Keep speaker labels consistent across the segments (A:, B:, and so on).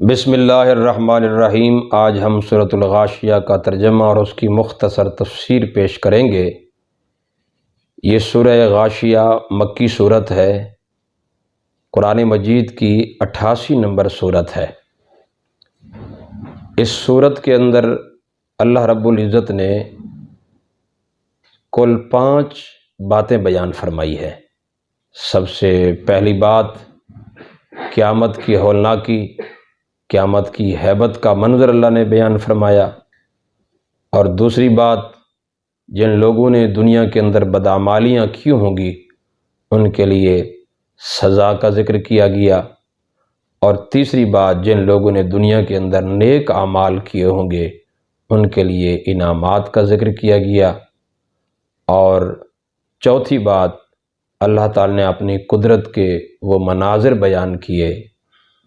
A: بسم اللہ الرحمن الرحیم۔ آج ہم سورۃ الغاشیہ کا ترجمہ اور اس کی مختصر تفسیر پیش کریں گے۔ یہ سورہ غاشیہ مکی سورت ہے، قرآن مجید کی 88 نمبر سورت ہے۔ اس سورت کے اندر اللہ رب العزت نے کل 5 باتیں بیان فرمائی ہے۔ سب سے پہلی بات قیامت کی ہولناکی، قیامت کی ہیبت کا منظر اللہ نے بیان فرمایا، اور دوسری بات جن لوگوں نے دنیا کے اندر بدعمالیاں کی ہوں گی ان کے لیے سزا کا ذکر کیا گیا، اور تیسری بات جن لوگوں نے دنیا کے اندر نیک اعمال کیے ہوں گے ان کے لیے انعامات کا ذکر کیا گیا، اور چوتھی بات اللہ تعالی نے اپنی قدرت کے وہ مناظر بیان کیے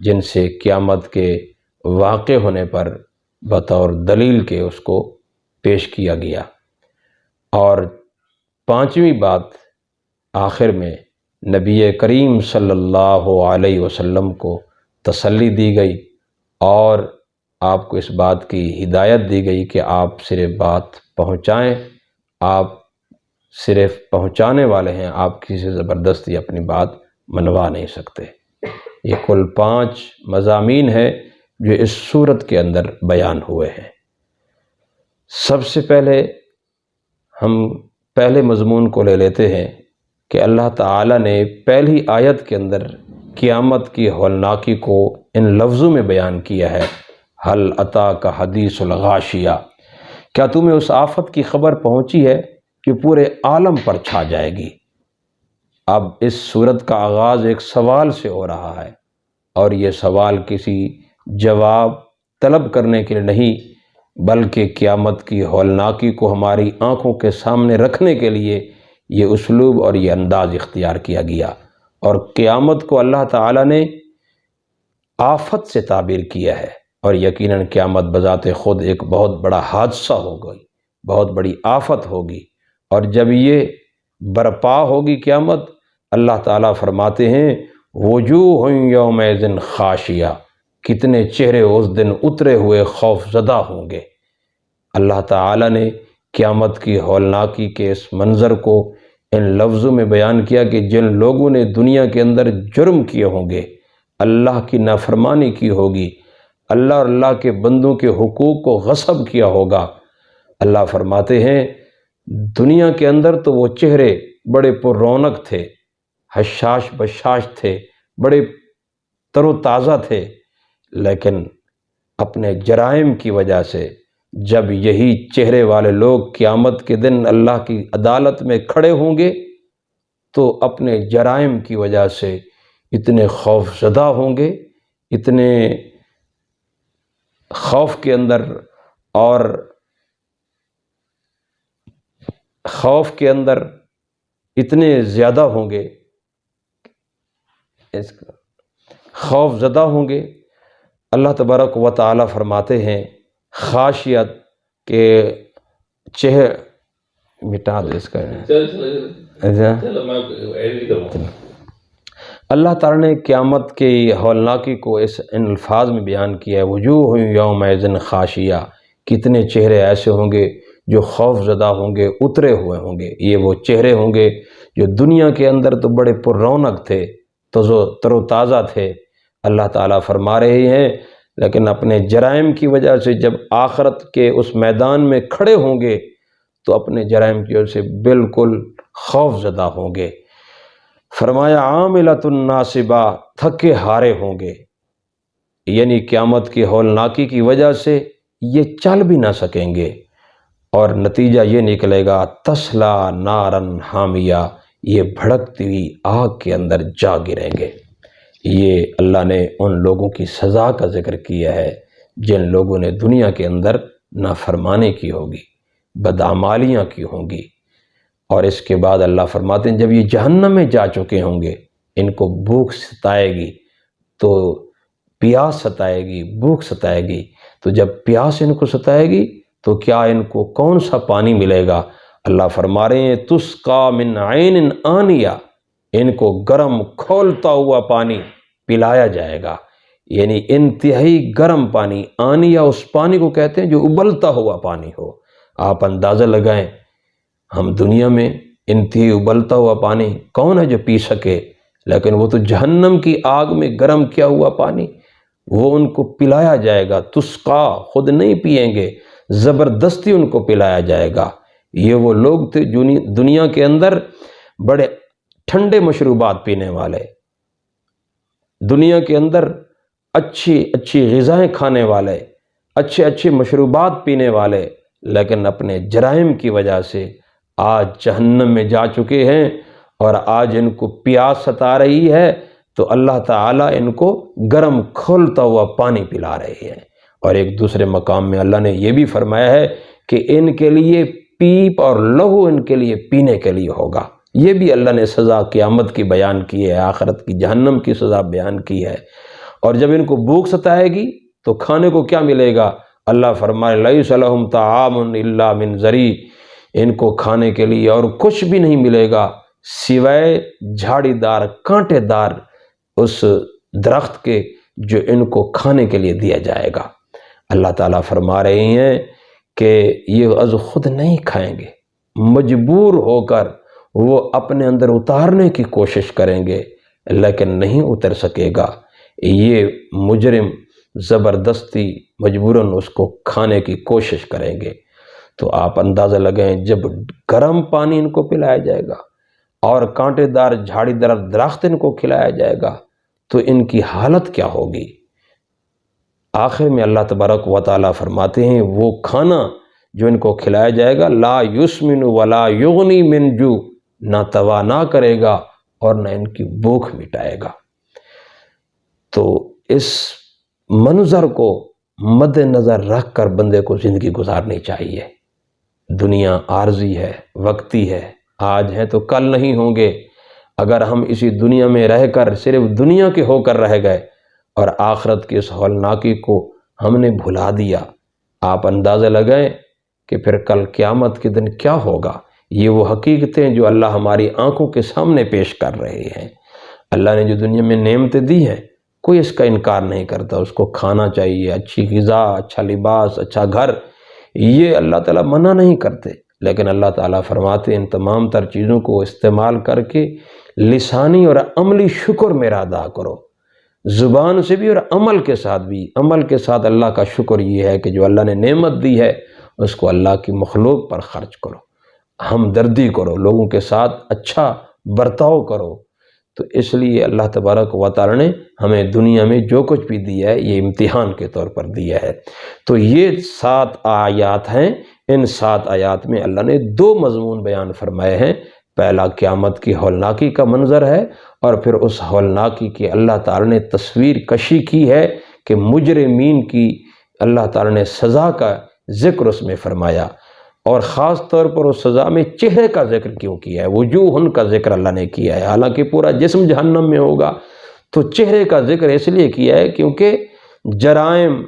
A: جن سے قیامت کے واقع ہونے پر بطور دلیل کے اس کو پیش کیا گیا، اور 5ویں بات آخر میں نبی کریم صلی اللہ علیہ وسلم کو تسلی دی گئی اور آپ کو اس بات کی ہدایت دی گئی کہ آپ صرف بات پہنچائیں، آپ صرف پہنچانے والے ہیں، آپ کسی سے زبردستی اپنی بات منوا نہیں سکتے۔ یہ کل 5 مضامین ہیں جو اس سورت کے اندر بیان ہوئے ہیں۔ سب سے پہلے ہم پہلے مضمون کو لے لیتے ہیں کہ اللہ تعالی نے پہلی آیت کے اندر قیامت کی ہولناکی کو ان لفظوں میں بیان کیا ہے، ہل اتاک حدیث الغاشیہ، کیا تمہیں اس آفت کی خبر پہنچی ہے کہ پورے عالم پر چھا جائے گی۔ اب اس سورت کا آغاز ایک سوال سے ہو رہا ہے، اور یہ سوال کسی جواب طلب کرنے کے لیے نہیں بلکہ قیامت کی ہولناکی کو ہماری آنکھوں کے سامنے رکھنے کے لیے یہ اسلوب اور یہ انداز اختیار کیا گیا۔ اور قیامت کو اللہ تعالی نے آفت سے تعبیر کیا ہے، اور یقیناً قیامت بذات خود ایک بہت بڑا حادثہ ہوگی، بہت بڑی آفت ہوگی، اور جب یہ برپا ہوگی قیامت، اللہ تعالیٰ فرماتے ہیں وجوہ یومئذ خاشیہ، کتنے چہرے اس دن اترے ہوئے خوف زدہ ہوں گے۔ اللہ تعالیٰ نے قیامت کی ہولناکی کے اس منظر کو ان لفظوں میں بیان کیا کہ جن لوگوں نے دنیا کے اندر جرم کیے ہوں گے، اللہ کی نافرمانی کی ہوگی، اللہ اور اللہ کے بندوں کے حقوق کو غصب کیا ہوگا، اللہ فرماتے ہیں دنیا کے اندر تو وہ چہرے بڑے پر رونق تھے، حشاش بشاش تھے، بڑے تر و تازہ تھے، لیکن اپنے جرائم کی وجہ سے جب یہی چہرے والے لوگ قیامت کے دن اللہ کی عدالت میں کھڑے ہوں گے تو اپنے جرائم کی وجہ سے اتنے خوف زدہ ہوں گے، اتنے خوف کے اندر اور خوف کے اندر اتنے زیادہ ہوں گے، خوف زدہ ہوں گے۔ اللہ تبارک و تعالی فرماتے ہیں خاشیت کے چہرے مٹا دے اس کا اللہ تعالیٰ نے قیامت کی ہولناکی کو ان الفاظ میں بیان کیا ہے وجوہ یومئذ خاشیہ، کتنے چہرے ایسے ہوں گے جو خوف زدہ ہوں گے، اترے ہوئے ہوں گے۔ یہ وہ چہرے ہوں گے جو دنیا کے اندر تو بڑے پر رونق تھے، تر و تازہ تھے، اللہ تعالیٰ فرما رہے ہیں، لیکن اپنے جرائم کی وجہ سے جب آخرت کے اس میدان میں کھڑے ہوں گے تو اپنے جرائم کی وجہ سے بالکل خوف زدہ ہوں گے۔ فرمایا عاملۃ ناصبہ، تھکے ہارے ہوں گے، یعنی قیامت کی ہولناکی کی وجہ سے یہ چل بھی نہ سکیں گے، اور نتیجہ یہ نکلے گا تسلا نارن حامیہ، یہ بھڑکتی ہوئی آگ کے اندر جا گریں گے۔ یہ اللہ نے ان لوگوں کی سزا کا ذکر کیا ہے جن لوگوں نے دنیا کے اندر نافرمانی کی ہوگی، بدعمالیاں کی ہوں گی، اور اس کے بعد اللہ فرماتے ہیں جب یہ جہنم میں جا چکے ہوں گے ان کو بھوک ستائے گی، تو پیاس ستائے گی، بھوک ستائے گی، تو جب پیاس ان کو ستائے گی تو کیا ان کو کون سا پانی ملے گا؟ اللہ فرما رہے ہیں تسقیٰ من عین آنیہ، ان کو گرم کھولتا ہوا پانی پلایا جائے گا۔ یعنی انتہائی گرم پانی، آنیہ اس پانی کو کہتے ہیں جو ابلتا ہوا پانی ہو۔ آپ اندازہ لگائیں، ہم دنیا میں انتہائی ابلتا ہوا پانی کون ہے جو پی سکے، لیکن وہ تو جہنم کی آگ میں گرم کیا ہوا پانی، وہ ان کو پلایا جائے گا۔ تسقا، خود نہیں پئیں گے، زبردستی ان کو پلایا جائے گا۔ یہ وہ لوگ تھے دنیا کے اندر بڑے ٹھنڈے مشروبات پینے والے، دنیا کے اندر اچھی اچھی غذائیں کھانے والے، اچھے اچھے مشروبات پینے والے، لیکن اپنے جرائم کی وجہ سے آج جہنم میں جا چکے ہیں، اور آج ان کو پیاس ستا رہی ہے تو اللہ تعالیٰ ان کو گرم کھولتا ہوا پانی پلا رہے ہیں۔ اور ایک دوسرے مقام میں اللہ نے یہ بھی فرمایا ہے کہ ان کے لیے پیپ اور لہو ان کے لیے پینے کے لیے ہوگا۔ یہ بھی اللہ نے سزا قیامت کی بیان کی ہے، آخرت کی جہنم کی سزا بیان کی ہے۔ اور جب ان کو بھوک ستائے گی تو کھانے کو کیا ملے گا؟ اللہ فرمائے لیس لہم طعام الا من ضریع، ان کو کھانے کے لیے اور کچھ بھی نہیں ملے گا سوائے جھاڑی دار کانٹے دار اس درخت کے جو ان کو کھانے کے لیے دیا جائے گا۔ اللہ تعالیٰ فرما رہے ہیں کہ یہ از خود نہیں کھائیں گے، مجبور ہو کر وہ اپنے اندر اتارنے کی کوشش کریں گے، لیکن نہیں اتر سکے گا۔ یہ مجرم زبردستی مجبوراً اس کو کھانے کی کوشش کریں گے۔ تو آپ اندازہ لگائیں، جب گرم پانی ان کو پلایا جائے گا اور کانٹے دار جھاڑی دار درخت ان کو کھلایا جائے گا تو ان کی حالت کیا ہوگی؟ آخر میں اللہ تبارک و تعالیٰ فرماتے ہیں وہ کھانا جو ان کو کھلایا جائے گا لا یسمن ولا یغنی من جوع، نہ توانا کرے گا اور نہ ان کی بھوک مٹائے گا۔ تو اس منظر کو مد نظر رکھ کر بندے کو زندگی گزارنی چاہیے۔ دنیا عارضی ہے، وقتی ہے، آج ہے تو کل نہیں ہوں گے۔ اگر ہم اسی دنیا میں رہ کر صرف دنیا کے ہو کر رہ گئے اور آخرت کی اس ہولناکی کو ہم نے بھلا دیا، آپ اندازہ لگائیں کہ پھر کل قیامت کے دن کیا ہوگا۔ یہ وہ حقیقتیں جو اللہ ہماری آنکھوں کے سامنے پیش کر رہے ہیں۔ اللہ نے جو دنیا میں نعمتیں دی ہیں کوئی اس کا انکار نہیں کرتا، اس کو کھانا چاہیے، اچھی غذا، اچھا لباس، اچھا گھر، یہ اللہ تعالیٰ منع نہیں کرتے، لیکن اللہ تعالیٰ فرماتے ہیں ان تمام تر چیزوں کو استعمال کر کے لسانی اور عملی شکر میرا ادا کرو، زبان سے بھی اور عمل کے ساتھ بھی۔ عمل کے ساتھ اللہ کا شکر یہ ہے کہ جو اللہ نے نعمت دی ہے اس کو اللہ کی مخلوق پر خرچ کرو، ہمدردی کرو، لوگوں کے ساتھ اچھا برتاؤ کرو۔ تو اس لیے اللہ تبارک و تعالیٰ نے ہمیں دنیا میں جو کچھ بھی دیا ہے یہ امتحان کے طور پر دیا ہے۔ تو یہ 7 آیات ہیں، ان 7 آیات میں اللہ نے 2 مضمون بیان فرمائے ہیں۔ پہلا قیامت کی ہولناکی کا منظر ہے، اور پھر اس ہولناکی کی اللہ تعالیٰ نے تصویر کشی کی ہے کہ مجرمین کی اللہ تعالیٰ نے سزا کا ذکر اس میں فرمایا، اور خاص طور پر اس سزا میں چہرے کا ذکر کیوں کیا ہے، وجوہن کا ذکر اللہ نے کیا ہے۔ حالانکہ پورا جسم جہنم میں ہوگا، تو چہرے کا ذکر اس لیے کیا ہے کیونکہ جرائم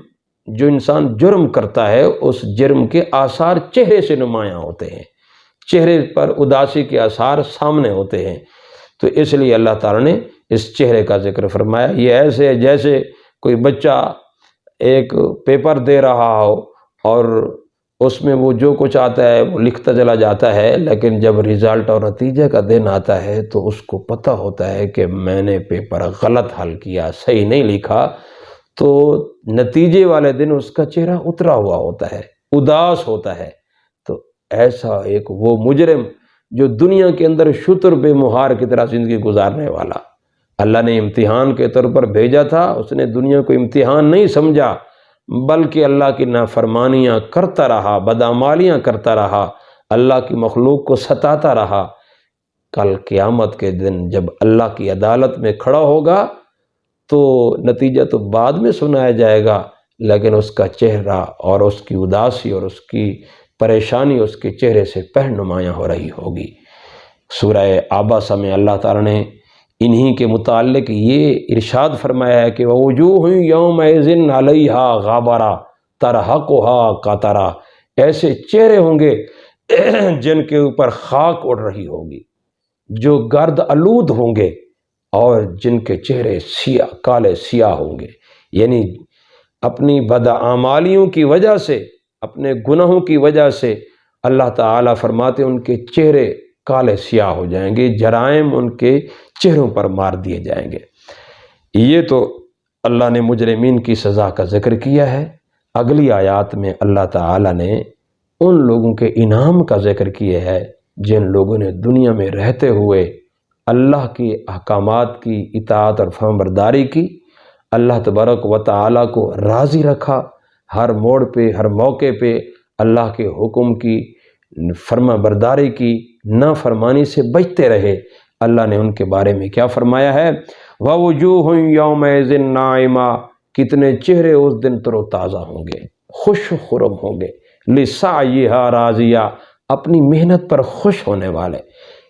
A: جو انسان جرم کرتا ہے اس جرم کے آثار چہرے سے نمایاں ہوتے ہیں، چہرے پر اداسی کے آثار سامنے ہوتے ہیں۔ تو اس لیے اللہ تعالیٰ نے اس چہرے کا ذکر فرمایا۔ یہ ایسے ہے جیسے کوئی بچہ ایک پیپر دے رہا ہو اور اس میں وہ جو کچھ آتا ہے وہ لکھتا چلا جاتا ہے، لیکن جب رزلٹ اور نتیجے کا دن آتا ہے تو اس کو پتہ ہوتا ہے کہ میں نے پیپر غلط حل کیا، صحیح نہیں لکھا، تو نتیجے والے دن اس کا چہرہ اترا ہوا ہوتا ہے، اداس ہوتا ہے۔ تو ایسا ایک وہ مجرم جو دنیا کے اندر شتر بے مہار کی طرح زندگی گزارنے والا، اللہ نے امتحان کے طور پر بھیجا تھا، اس نے دنیا کو امتحان نہیں سمجھا بلکہ اللہ کی نافرمانیاں کرتا رہا، بدعمالیاں کرتا رہا، اللہ کی مخلوق کو ستاتا رہا۔ کل قیامت کے دن جب اللہ کی عدالت میں کھڑا ہوگا تو نتیجہ تو بعد میں سنایا جائے گا، لیکن اس کا چہرہ اور اس کی اداسی اور اس کی پریشانی اس کے چہرے سے پہ نمایاں ہو رہی ہوگی۔ سورہ عابسہ میں اللہ تعالیٰ نے انہی کے متعلق یہ ارشاد فرمایا ہے کہ وَوُجُوهٌ يَوْمَئِذٍ عَلَيْهَا غَبَرَةٌ تَرْهَقُهَا قَتَرَةٌ، ایسے چہرے ہوں گے جن کے اوپر خاک اڑ رہی ہوگی، جو گرد آلود ہوں گے اور جن کے چہرے سیاہ کالے سیاہ ہوں گے۔ یعنی اپنی بدعمالیوں کی وجہ سے، اپنے گناہوں کی وجہ سے اللہ تعالیٰ فرماتے ہیں ان کے چہرے کالے سیاہ ہو جائیں گے، جرائم ان کے چہروں پر مار دیے جائیں گے۔ یہ تو اللہ نے مجرمین کی سزا کا ذکر کیا ہے۔ اگلی آیات میں اللہ تعالیٰ نے ان لوگوں کے انعام کا ذکر کیا ہے جن لوگوں نے دنیا میں رہتے ہوئے اللہ کی احکامات کی اطاعت اور فرمانبرداری کی، اللہ تبارک و تعالیٰ کو راضی رکھا، ہر موڑ پہ ہر موقع پہ اللہ کے حکم کی فرما برداری کی، نافرمانی سے بچتے رہے۔ اللہ نے ان کے بارے میں کیا فرمایا ہے؟ وَوُجُوهٌ يَوْمَئِذٍ نَاعِمَةٌ، کتنے چہرے اس دن تر و تازہ ہوں گے، خوش و خرم ہوں گے، لِسَعْيِهَا رَاضِيَةٌ، اپنی محنت پر خوش ہونے والے،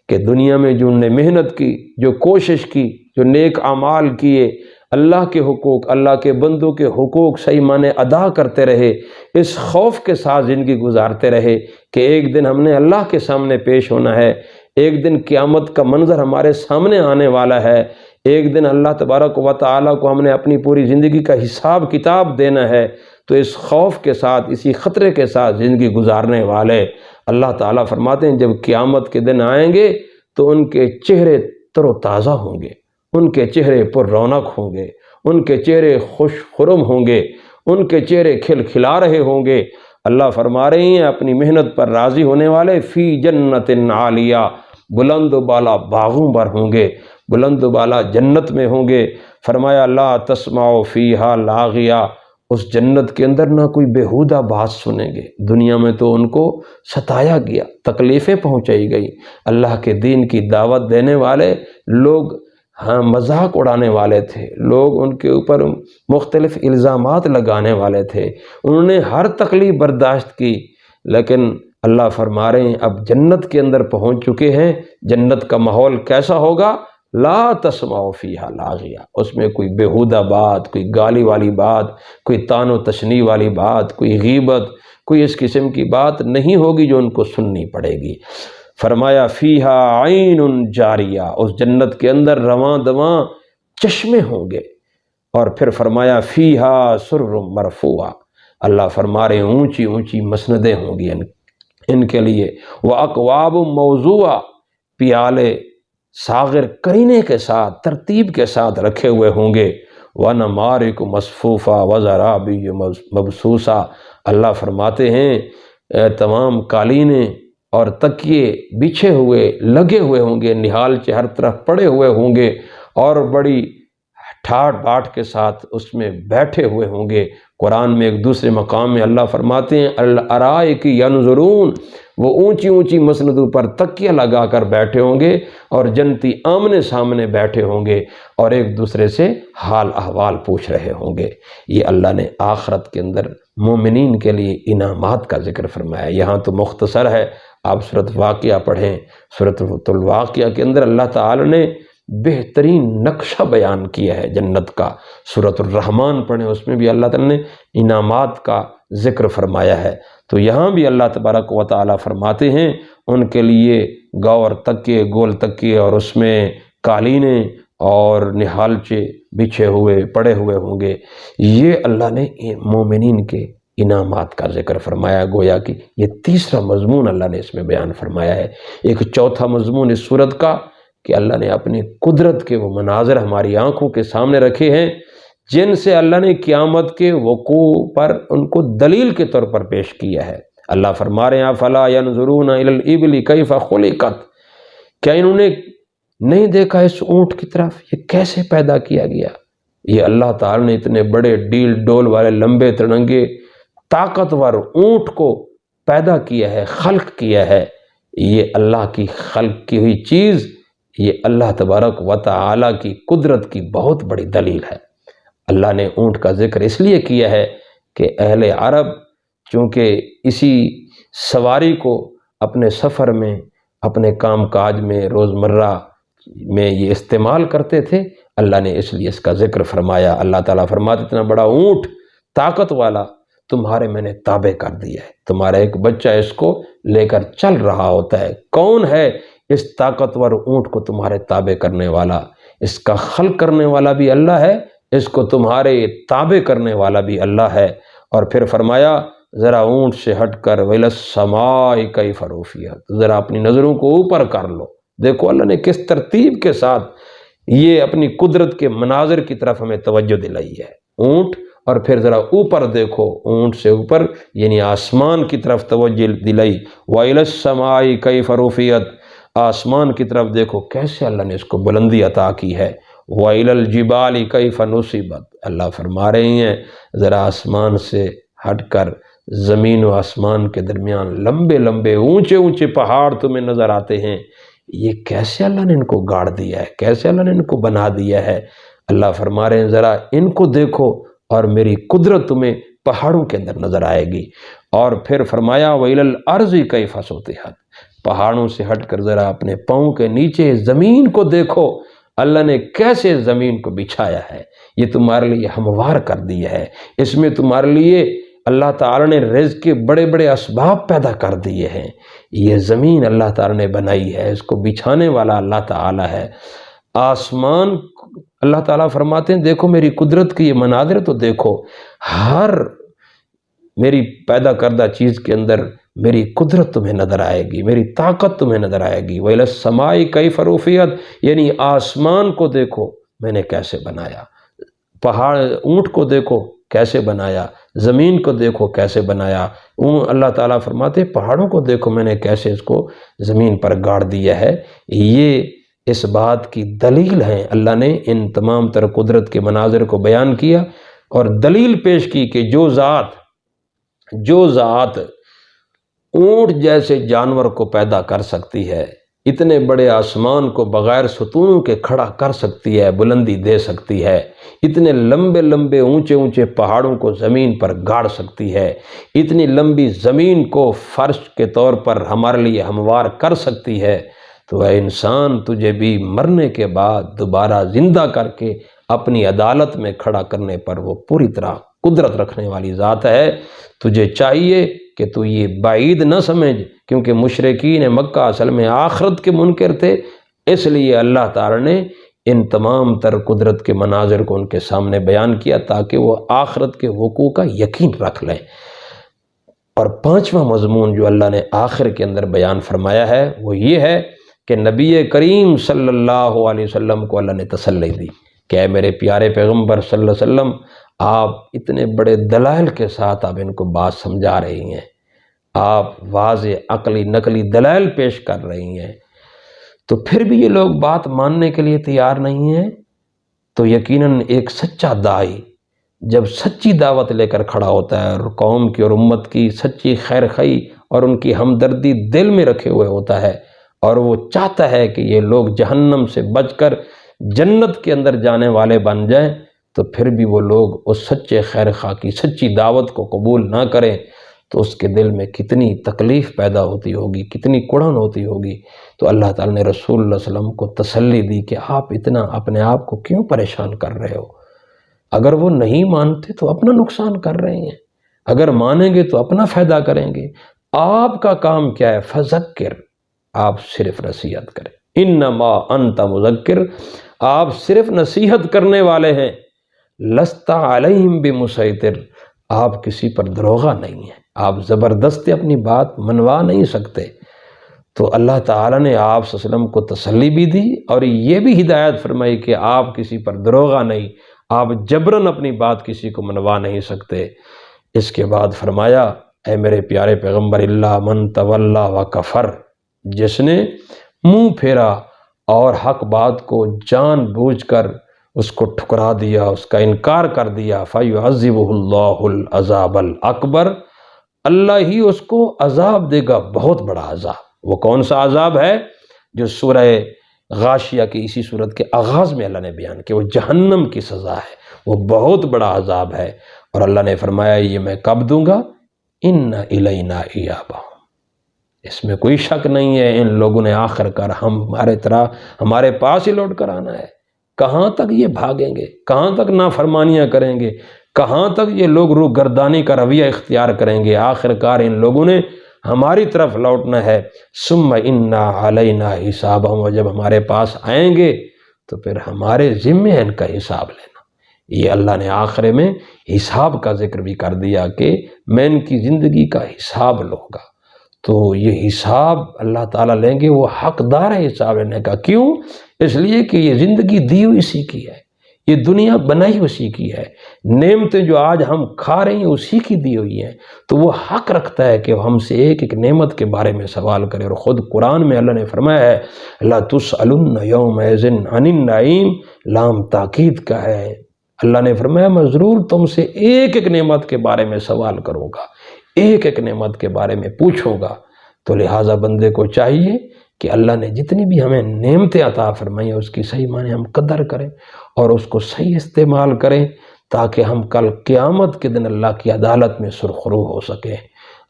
A: کہ دنیا میں جو نے محنت کی، جو کوشش کی، جو نیک اعمال کیے، اللہ کے حقوق، اللہ کے بندوں کے حقوق صحیح معنی ادا کرتے رہے، اس خوف کے ساتھ زندگی گزارتے رہے کہ ایک دن ہم نے اللہ کے سامنے پیش ہونا ہے، ایک دن قیامت کا منظر ہمارے سامنے آنے والا ہے، ایک دن اللہ تبارک و تعالیٰ کو ہم نے اپنی پوری زندگی کا حساب کتاب دینا ہے۔ تو اس خوف کے ساتھ، اسی خطرے کے ساتھ زندگی گزارنے والے اللہ تعالیٰ فرماتے ہیں جب قیامت کے دن آئیں گے تو ان کے چہرے تر و تازہ ہوں گے، ان کے چہرے پر رونق ہوں گے، ان کے چہرے خوش خرم ہوں گے، ان کے چہرے کھل کھلا رہے ہوں گے۔ اللہ فرما رہے ہیں اپنی محنت پر راضی ہونے والے فی جنت عالیہ، بلند و بالا باغوں پر ہوں گے، بلند و بالا جنت میں ہوں گے۔ فرمایا لا تسمع فیہا لاغیہ، اس جنت کے اندر نہ کوئی بیہودہ بات سنیں گے۔ دنیا میں تو ان کو ستایا گیا، تکلیفیں پہنچائی گئی، اللہ کے دین کی دعوت دینے والے لوگ مذاق اڑانے والے تھے، لوگ ان کے اوپر مختلف الزامات لگانے والے تھے، انہوں نے ہر تکلیف برداشت کی، لیکن اللہ فرما رہے ہیں اب جنت کے اندر پہنچ چکے ہیں، جنت کا ماحول کیسا ہوگا؟ لا تسمع فیہا لاغیہ، اس میں کوئی بیہودہ بات، کوئی گالی والی بات، کوئی طعن و تشنیع والی بات، کوئی غیبت، کوئی اس قسم کی بات نہیں ہوگی جو ان کو سننی پڑے گی۔ فرمایا فیہا عین جاریہ، اس جنت کے اندر رواں دواں چشمے ہوں گے۔ اور پھر فرمایا فیہا سرر مرفوعہ، اللہ فرما رہے ہیں اونچی اونچی مسندیں ہوں گی ان کے لیے، واکواب موضوعہ، پیالے ساغر کرینے کے ساتھ ترتیب کے ساتھ رکھے ہوئے ہوں گے، وَنَمَارِقُ مَصْفُوفَةٌ وَزَرَابِيُّ مَبْثُوثَةٌ، اللہ فرماتے ہیں تمام قالینیں اور تکیے بچھے ہوئے لگے ہوئے ہوں گے، نہالچے ہر طرف پڑے ہوئے ہوں گے، اور بڑی ٹھاٹ باٹ کے ساتھ اس میں بیٹھے ہوئے ہوں گے۔ قرآن میں ایک دوسرے مقام میں اللہ فرماتے ہیں الارائک ینظرون، وہ اونچی اونچی مسندوں پر تکیہ لگا کر بیٹھے ہوں گے اور جنتی آمنے سامنے بیٹھے ہوں گے اور ایک دوسرے سے حال احوال پوچھ رہے ہوں گے۔ یہ اللہ نے آخرت کے اندر مومنین کے لیے انعامات کا ذکر فرمایا۔ یہاں تو مختصر ہے، آپ سورۃ واقعہ پڑھیں، سورۃ الواقعہ کے اندر اللہ تعالی نے بہترین نقشہ بیان کیا ہے جنت کا۔ سورۃ الرحمن پڑھیں، اس میں بھی اللہ تعالیٰ نے انعامات کا ذکر فرمایا ہے۔ تو یہاں بھی اللہ تبارک و تعالیٰ فرماتے ہیں ان کے لیے گور تکیے، گول تکیے اور اس میں قالینیں اور نہالچے بچھے ہوئے پڑے ہوئے ہوں گے۔ یہ اللہ نے مومنین کے انعامات کا ذکر فرمایا، گویا کہ یہ تیسرا مضمون اللہ نے اس میں بیان فرمایا ہے۔ ایک چوتھا مضمون اس صورت کا کہ اللہ نے اپنی قدرت کے وہ مناظر ہماری آنکھوں کے سامنے رکھے ہیں جن سے اللہ نے قیامت کے وقوع پر ان کو دلیل کے طور پر پیش کیا ہے۔ اللہ فرما رہے ہیں فَلَا يَنْظُرُونَ إِلَى الْإِبِلِ كَيْفَ خُلِقَتْ، کیا انہوں نے نہیں دیکھا اس اونٹ کی طرف، یہ کیسے پیدا کیا گیا؟ یہ اللہ تعالی نے اتنے بڑے ڈیل ڈول والے لمبے تڑنگے طاقتور اونٹ کو پیدا کیا ہے، خلق کیا ہے۔ یہ اللہ کی خلق کی ہوئی چیز، یہ اللہ تبارک و تعالی کی قدرت کی بہت بڑی دلیل ہے۔ اللہ نے اونٹ کا ذکر اس لیے کیا ہے کہ اہل عرب چونکہ اسی سواری کو اپنے سفر میں، اپنے کام کاج میں، روزمرہ میں یہ استعمال کرتے تھے، اللہ نے اس لیے اس کا ذکر فرمایا۔ اللہ تعالیٰ فرماتے اتنا بڑا اونٹ طاقت والا تمہارے میں نے تابع کر دیا ہے، تمہارا ایک بچہ اس کو لے کر چل رہا ہوتا ہے۔ کون ہے اس طاقتور اونٹ کو تمہارے تابع کرنے والا؟ اس کا خلق کرنے والا بھی اللہ ہے، اس کو تمہارے تابع کرنے والا بھی اللہ ہے۔ اور پھر فرمایا ذرا اونٹ سے ہٹ کر وَإِلَى السَّمَاءِ كَيْفَ رُفِعَتْ، ذرا اپنی نظروں کو اوپر کر لو۔ دیکھو اللہ نے کس ترتیب کے ساتھ یہ اپنی قدرت کے مناظر کی طرف ہمیں توجہ دلائی ہے۔ اونٹ، اور پھر ذرا اوپر دیکھو، اونٹ سے اوپر یعنی آسمان کی طرف توجہ دلائی۔ وَإِلَى السَّمَاءِ كَيْفَ رُفِعَتْ، آسمان کی طرف دیکھو کیسے اللہ نے اس کو بلندی عطا کی ہے۔ وَإِلَى الْجِبَالِ كَيْفَ نُصِبَتْ، اللہ فرما رہے ہیں ذرا آسمان سے ہٹ کر زمین و آسمان کے درمیان لمبے لمبے اونچے اونچے پہاڑ تمہیں نظر آتے ہیں، یہ کیسے اللہ نے ان کو گاڑ دیا ہے، کیسے اللہ نے ان کو بنا دیا ہے۔ اللہ فرما رہے ہیں ذرا ان کو دیکھو اور میری قدرت تمہیں پہاڑوں کے اندر نظر آئے گی۔ اور پھر فرمایا وَإِلَى الْأَرْضِ كَيْفَ سُطِحَتْ، پہاڑوں سے ہٹ کر ذرا اپنے پاؤں کے نیچے زمین کو دیکھو، اللہ نے کیسے زمین کو بچھایا ہے، یہ تمہارے لیے ہموار کر دیا ہے، اس میں تمہارے لیے اللہ تعالیٰ نے رزق کے بڑے بڑے اسباب پیدا کر دیے ہیں۔ یہ زمین اللہ تعالیٰ نے بنائی ہے، اس کو بچھانے والا اللہ تعالیٰ ہے۔ آسمان اللہ تعالیٰ فرماتے ہیں دیکھو میری قدرت کی یہ مناظر تو دیکھو، ہر میری پیدا کردہ چیز کے اندر میری قدرت تمہیں نظر آئے گی، میری طاقت تمہیں نظر آئے گی۔ وَإِلَى السَّمَاءِ كَيْفَ رُفِعَتْ، یعنی آسمان کو دیکھو میں نے کیسے بنایا، پہاڑ اونٹ کو دیکھو کیسے بنایا، زمین کو دیکھو کیسے بنایا۔ اللہ تعالیٰ فرماتے پہاڑوں کو دیکھو میں نے کیسے اس کو زمین پر گاڑ دیا ہے۔ یہ اس بات کی دلیل ہے، اللہ نے ان تمام تر قدرت کے مناظر کو بیان کیا اور دلیل پیش کی کہ جو ذات اونٹ جیسے جانور کو پیدا کر سکتی ہے، اتنے بڑے آسمان کو بغیر ستونوں کے کھڑا کر سکتی ہے، بلندی دے سکتی ہے، اتنے لمبے لمبے اونچے اونچے پہاڑوں کو زمین پر گاڑ سکتی ہے، اتنی لمبی زمین کو فرش کے طور پر ہمارے لیے ہموار کر سکتی ہے، تو اے انسان تجھے بھی مرنے کے بعد دوبارہ زندہ کر کے اپنی عدالت میں کھڑا کرنے پر وہ پوری طرح قدرت رکھنے والی ذات ہے۔ تجھے چاہیے کہ تو یہ بعید نہ سمجھ، کیونکہ مشرکین مکہ اصل میں آخرت کے منکر تھے، اس لیے اللہ تعالی نے ان تمام تر قدرت کے مناظر کو ان کے سامنے بیان کیا تاکہ وہ آخرت کے وقوع کا یقین رکھ لیں۔ اور پانچواں مضمون جو اللہ نے آخر کے اندر بیان فرمایا ہے وہ یہ ہے کہ نبی کریم صلی اللہ علیہ وسلم کو اللہ نے تسلی دی کہ اے میرے پیارے پیغمبر صلی اللہ علیہ وسلم، آپ اتنے بڑے دلائل کے ساتھ آپ ان کو بات سمجھا رہی ہیں، آپ واضح عقلی نقلی دلائل پیش کر رہی ہیں، تو پھر بھی یہ لوگ بات ماننے کے لیے تیار نہیں ہیں، تو یقیناً ایک سچا داعی جب سچی دعوت لے کر کھڑا ہوتا ہے اور قوم کی اور امت کی سچی خیر خواہی اور ان کی ہمدردی دل میں رکھے ہوئے ہوتا ہے، اور وہ چاہتا ہے کہ یہ لوگ جہنم سے بچ کر جنت کے اندر جانے والے بن جائیں، تو پھر بھی وہ لوگ اس سچے خیر خواہ کی سچی دعوت کو قبول نہ کریں تو اس کے دل میں کتنی تکلیف پیدا ہوتی ہوگی، کتنی کڑن ہوتی ہوگی۔ تو اللہ تعالیٰ نے رسول اللہ صلی اللہ علیہ وسلم کو تسلی دی کہ آپ اتنا اپنے آپ کو کیوں پریشان کر رہے ہو؟ اگر وہ نہیں مانتے تو اپنا نقصان کر رہے ہیں، اگر مانیں گے تو اپنا فائدہ کریں گے۔ آپ کا کام کیا ہے؟ فذکر، آپ صرف نصیحت کریں، انما انت مذکر، آپ صرف نصیحت کرنے والے ہیں، لست علیہم بمسیطر، آپ کسی پر دروغہ نہیں ہیں، آپ زبردستی اپنی بات منوا نہیں سکتے۔ تو اللہ تعالیٰ نے آپ صلی اللہ علیہ وسلم کو تسلی بھی دی اور یہ بھی ہدایت فرمائی کہ آپ کسی پر دروغہ نہیں، آپ جبراً اپنی بات کسی کو منوا نہیں سکتے۔ اس کے بعد فرمایا اے میرے پیارے پیغمبر اللہ من تولا و کفر، جس نے منہ پھیرا اور حق بات کو جان بوجھ کر اس کو ٹھکرا دیا، اس کا انکار کر دیا، فَيُعَذِّبُهُ اللَّهُ الْعَذَابَ الْأَكْبَرَ، اللہ ہی اس کو عذاب دے گا، بہت بڑا عذاب۔ وہ کون سا عذاب ہے؟ جو سورہ غاشیہ کی اسی صورت کے آغاز میں اللہ نے بیان کیا، وہ جہنم کی سزا ہے، وہ بہت بڑا عذاب ہے۔ اور اللہ نے فرمایا یہ میں کب دوں گا؟ اِنَّ إِلَيْنَا إِيَابَهُمْ، اس میں کوئی شک نہیں ہے ان لوگوں نے آخر کار ہمارے طرح ہمارے پاس ہی لوٹ کر آنا ہے۔ کہاں تک یہ بھاگیں گے؟ کہاں تک نافرمانیاں کریں گے؟ کہاں تک یہ لوگ روح گردانی کا رویہ اختیار کریں گے؟ آخر کار ان لوگوں نے ہماری طرف لوٹنا ہے۔ ثم انا علینا حسابہم، اور جب ہمارے پاس آئیں گے تو پھر ہمارے ذمے ہے ان کا حساب لینا۔ یہ اللہ نے آخر میں حساب کا ذکر بھی کر دیا کہ میں ان کی زندگی کا حساب لوں گا۔ تو یہ حساب اللہ تعالیٰ لیں گے، وہ حقدار ہے حساب لینے کا۔ کیوں؟ اس لیے کہ یہ زندگی دی ہوئی اسی کی ہے، یہ دنیا بنائی اسی کی ہے، نعمتیں جو آج ہم کھا رہے ہیں اسی کی دی ہوئی ہیں، تو وہ حق رکھتا ہے کہ ہم سے ایک ایک نعمت کے بارے میں سوال کرے۔ اور خود قرآن میں اللہ نے فرمایا ہے لَتُسْأَلُنَّ يَوْمَئِذٍ عَنِ النَّعِيمِ، لام تاکید کا ہے۔ اللہ نے فرمایا میں ضرور تم سے ایک ایک نعمت کے بارے میں سوال کروں گا، ایک ایک نعمت کے بارے میں پوچھوں گا۔ تو لہٰذا بندے کو چاہیے کہ اللہ نے جتنی بھی ہمیں نعمتیں عطا فرمائی ہیں اس کی صحیح معنی ہم قدر کریں اور اس کو صحیح استعمال کریں، تاکہ ہم کل قیامت کے دن اللہ کی عدالت میں سرخرو ہو سکیں۔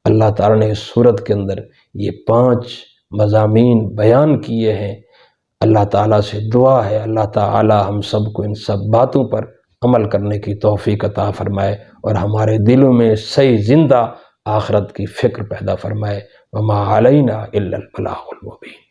A: اللہ تعالیٰ نے اس صورت کے اندر یہ 5 مضامین بیان کیے ہیں۔ اللہ تعالیٰ سے دعا ہے اللہ تعالیٰ ہم سب کو ان سب باتوں پر عمل کرنے کی توفیق عطا فرمائے اور ہمارے دلوں میں صحیح زندہ آخرت کی فکر پیدا فرمائے۔ وما علینا الا البلاغ المبین۔